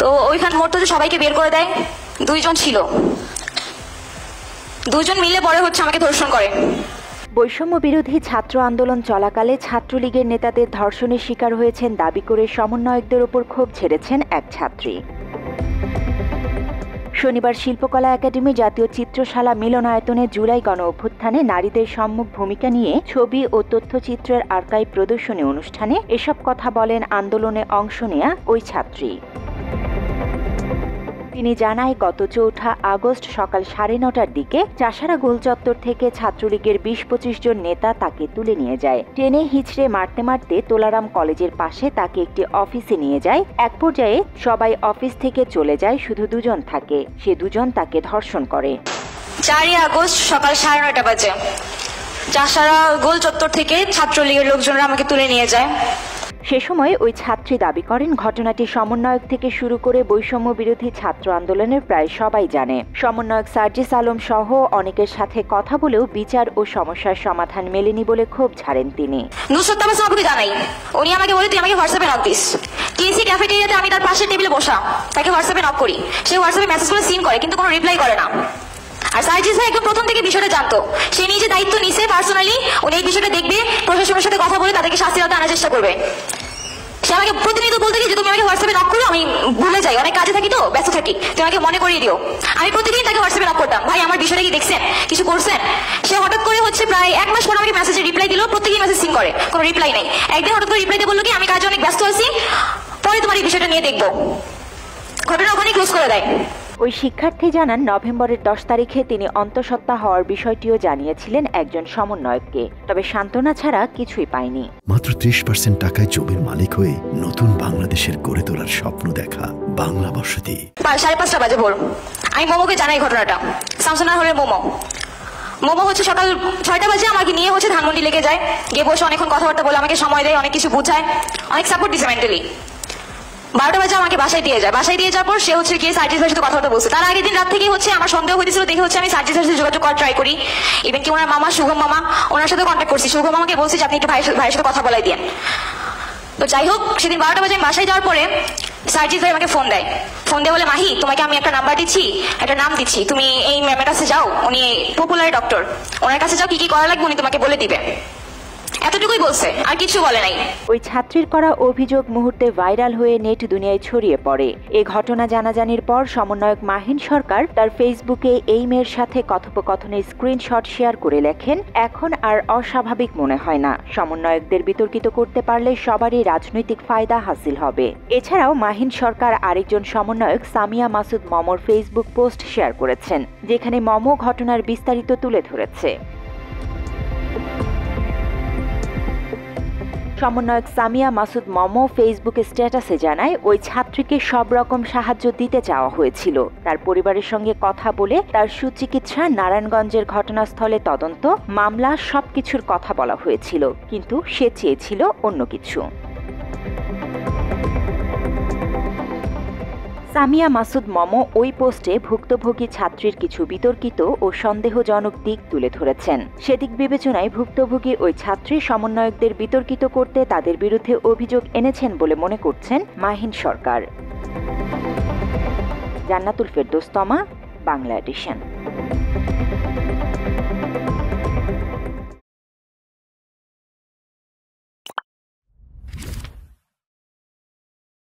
তো ওইখান মুহূর্তে সবাইকে বের করে দেয়। দুইজন ছিল, দুজন মিলে পরে আমাকে ধর্ষণ করে। বৈষম্য বিরোধী ছাত্র আন্দোলন চলাকালে ছাত্রলীগের নেতাদের ধর্ষণের শিকার হয়েছেন দাবি করে সমন্বয়কদের ওপর ক্ষোভ ঝেড়েছেন এক ছাত্রী। শনিবার শিল্পকলা একাডেমি জাতীয় চিত্রশালা মিলনায়তনে জুলাই গণ অভ্যুত্থানে নারীদের সম্মুখ ভূমিকা নিয়ে ছবি ও তথ্যচিত্রের আর্কাইভ প্রদর্শনী অনুষ্ঠানে এসব কথা বলেন আন্দোলনে অংশ নেয়া ওই ছাত্রী। তিনি জানায়, গত 4 আগস্ট সকাল 9:30টার দিকে চাষারা গোল চত্বর থেকে ছাত্রলীগের 20-25 জন নেতা তাকে তুলে নিয়ে যায়। টেনে হিচড়ে মারতে মারতে তোলারাম কলেজের পাশে তাকে একটি অফিসে নিয়ে যায়। এক পর্যায়ে সবাই অফিস থেকে চলে যায়, শুধু দুজন থাকে। সে দুজন তাকে ধর্ষণ করে। 4 আগস্ট সকাল 9:30 বাজে চাষারা গোল চত্বর থেকে ছাত্রলীগের লোকজনরা আমাকে তুলে নিয়ে যায়। সে সময় ওই ছাত্রী দাবি করেন, ঘটনাটি সমন্বয়ক থেকে শুরু করে বৈষম্য বিরোধী ছাত্র আন্দোলনের প্রায় সবাই জানে। সমন্বয়ক সার্জিস আলম সহ অনেকের সাথে কথা বলেও বিচার ও সমস্যার সমাধান মেলেনি বলে ক্ষোভ ঝাড়েন তিনি। নুসরাত তাবাসসুম আপুকে জানাই, উনি আমাকে বলে, তুই আমাকে হোয়াটসঅ্যাপে নক দিস। কেসি ক্যাফেটেরিয়াতে আমি তার পাশের টেবিলে বসা, তাকে হোয়াটসঅ্যাপে নক করি। সে হোয়াটসঅ্যাপে মেসেজগুলো সিন করে কিন্তু কোনো রিপ্লাই করে না। আর সার্জিস ভাই একদম প্রথম থেকে বিষয়টা জানতো, সে নিজে দায়িত্ব নিছে পার্সোনালি। উনি এই বিষয়টা দেখবে, প্রশাসনের সাথে কথা বলে তাদেরকে শাস্তির আওতায় আনার চেষ্টা করবে। সে আমাকে প্রতিনিয়ত বলতে যে তুমি আমাকে হোয়াটসঅ্যাপে নক করো, আমি ভুলে যাই, অনেক কাজে থাকি তো, ব্যস্ত থাকি, তুমি আমাকে মনে করিয়ে দিও। আমি প্রতিদিন তাকে হোয়াটসঅ্যাপে নক করতাম, ভাই আমার বিষয়টা কি দেখছেন, কিছু করছেন? সে হঠাৎ করে প্রায় 1 মাস পর আমাকে মেসেজে রিপ্লাই দিল। প্রত্যেকদিন মেসেজ সিন করে, কোনো রিপ্লাই নেই। একদিন হঠাৎ করে রিপ্লাই দিয়ে বললো কি, আমি কাজে অনেক ব্যস্ত আছি, পরে তোমার এই বিষয়টা নিয়ে দেখবো। ঘটনা ওখানে ক্লোজ করে দেয়। ওই শিক্ষার্থী জানান, নভেম্বরের 10 তারিখে তিনি অন্তঃসত্ত্বা হওয়ার বিষয়টিও জানিয়েছিলেন একজন সমন্বয়ককে, তবে সান্ত্বনা ছাড়া কিছুই পায়নি। মাত্র 30% টাকায় জমির মালিক হয়ে নতুন বাংলাদেশের গড়ে তোলার স্বপ্ন দেখা বাংলা বসতি। 5:30 বাজে ভোর আমি মোমোকে জানাই ঘটনাটা। শামসুনার হলের মোমো সকাল 6টা বাজে আমাকে নিয়ে ধানমন্ডি লেগে যায়। গিয়ে বসে অনেকক্ষণ কথাবার্তা বলে আমাকে সময় দেয়, অনেক কিছু বুঝায়, অনেক সাপোর্ট দিচ্ছে মেন্টালি। 12টা বাজে আমাকে বাসায় দিয়ে যায়। বাসায় দিয়ে যাওয়ার পর সে গিয়ে সার্জিস ভাইয়ের সাথে কথাবার্তা বলছে। তার আগের দিন রাত থেকেই আমার সন্দেহ হয়েছিল, দেখে আমি সার্জিস ভাইয়ের সাথে যোগাযোগ করার ট্রাই করি। ইভেন কি ওনার মামা শুভম মামা, ওনার সাথে কন্ট্যাক্ট করছি। শুভম মামাকে বলছি যে আপনি একটু ভাইয়ের সাথে কথা বলাই দিয়েন। তো যাই হোক, সেদিন 12টা বাজে আমি বাসায় যাওয়ার পরে সার্জিস ভাই আমাকে ফোন দেয়। ফোন দিয়ে বলে, মাহি তোমাকে আমি একটা নাম্বার দিচ্ছি, একটা নাম দিচ্ছি, তুমি এই ম্যামের কাছে যাও, উনি পপুলার ডক্টর, ওনার কাছে যাও, কি কি করা লাগবে উনি তোমাকে বলে দিবে। এতটুকুই বলছে, আর কিছু বলে নাই। ওই ছাত্রীর করা অভিযোগ মুহূর্তে ভাইরাল হয়ে নেট দুনিয়ায় ছড়িয়ে পড়ে। এই ঘটনা জানাজানির পর সমন্বয়ক মাহিন সরকার তার ফেসবুকে এই মেয়ের সাথে কথোপকথনের স্ক্রিনশট শেয়ার করে লেখেন, এখন আর অস্বাভাবিক মনে হয় না। সমন্বয়কদের বিতর্কিত করতে পারলে সবারই রাজনৈতিক ফায়দা হাসিল হবে। এছাড়াও মাহিন সরকার আরেকজন সমন্বয়ক সামিয়া মাসুদ মমর ফেসবুক পোস্ট শেয়ার করেছেন, যেখানে মম ঘটনার বিস্তারিত তুলে ধরেছে। সমন্বয়ক সামিয়া মাসুদ মম ফেসবুকে স্ট্যাটাসে জানায়, ওই ছাত্রীকে সব রকম সাহায্য দিতে চাওয়া হয়েছিল। তার পরিবারের সঙ্গে কথা বলে তার সুচিকিৎসা, নারায়ণগঞ্জের ঘটনাস্থলে তদন্ত, মামলা সবকিছুর কথা বলা হয়েছিল, কিন্তু সে চেয়েছিল অন্য কিছু। সামিয়া মাসুদ মম ওই পোস্টে ভুক্তভোগী ছাত্রীর কিছু বিতর্কিত ও সন্দেহজনক দিক তুলে ধরেছেন। সেদিক বিবেচনায় ভুক্তভোগী ওই ছাত্রী সমন্বয়কদের বিতর্কিত করতে তাদের বিরুদ্ধে অভিযোগ এনেছেন বলে মনে করছেন মাহিন সরকার। জান্নাতুল ফেরদৌস তমা, বাংলা এডিশন।